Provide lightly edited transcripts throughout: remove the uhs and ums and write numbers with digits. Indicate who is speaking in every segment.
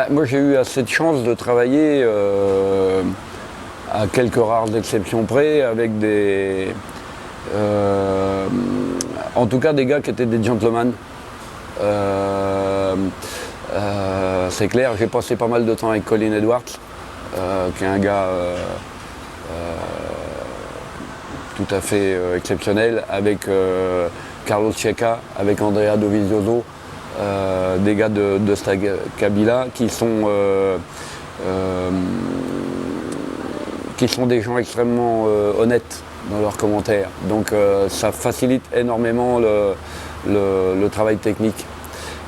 Speaker 1: Moi j'ai eu assez de chance de travailler à quelques rares exceptions près avec en tout cas des gars qui étaient des gentlemen. C'est clair, j'ai passé pas mal de temps avec Colin Edwards, qui est un gars tout à fait exceptionnel, avec Carlos Checa, avec Andrea Dovizioso, des gars de Stabila qui sont des gens extrêmement honnêtes dans leurs commentaires. Donc ça facilite énormément le travail technique.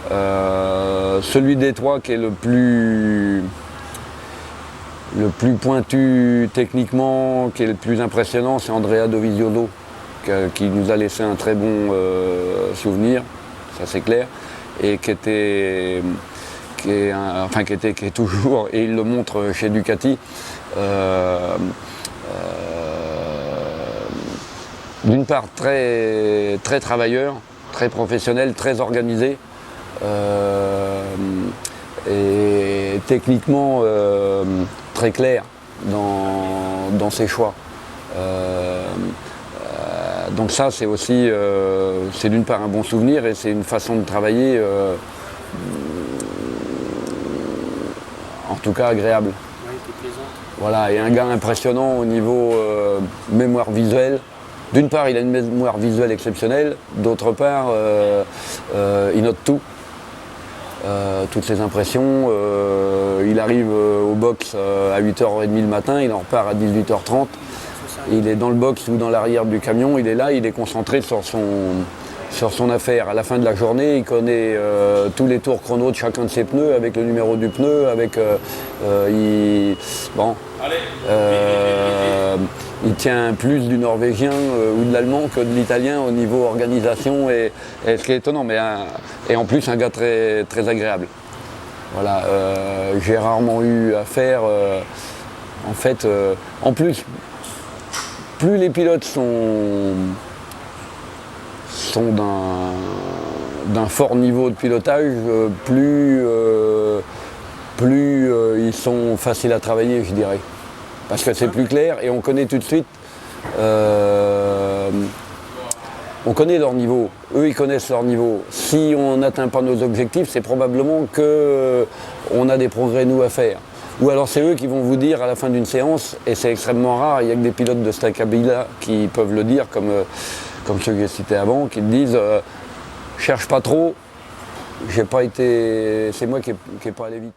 Speaker 1: Celui des trois qui est le plus pointu techniquement, qui est le plus impressionnant, c'est Andrea Dovizioso, qui nous a laissé un très bon souvenir, ça c'est clair, et qui est toujours, et il le montre chez Ducati, d'une part très travailleur, très professionnel, très organisé, et techniquement très clair dans ses choix. Donc ça c'est aussi, c'est d'une part un bon souvenir et c'est une façon de travailler en tout cas agréable.
Speaker 2: Ouais, t'es plaisant.
Speaker 1: Voilà, et un gars impressionnant au niveau mémoire visuelle. D'une part, il a une mémoire visuelle exceptionnelle, d'autre part, il note tout. Toutes ses impressions. Il arrive au box à 8h30 le matin, il en repart à 18h30. Il est dans le box ou dans l'arrière du camion, il est là, il est concentré sur son affaire. À la fin de la journée, il connaît tous les tours chrono de chacun de ses pneus, avec le numéro du pneu, avec il tient plus du norvégien ou de l'allemand que de l'italien au niveau organisation et ce qui est étonnant, et en plus un gars très agréable. Voilà, j'ai rarement eu affaire, en fait, en plus, plus les pilotes sont d'un fort niveau de pilotage, plus ils sont faciles à travailler, je dirais. Parce que c'est plus clair et on connaît tout de suite, on connaît leur niveau, eux ils connaissent leur niveau. Si on n'atteint pas nos objectifs, c'est probablement qu'on a des progrès nous à faire. Ou alors c'est eux qui vont vous dire à la fin d'une séance, et c'est extrêmement rare, il n'y a que des pilotes de Stabila qui peuvent le dire, comme ceux que j'ai cités avant, qui te disent cherche pas trop, c'est moi qui n'ai pas allé vite.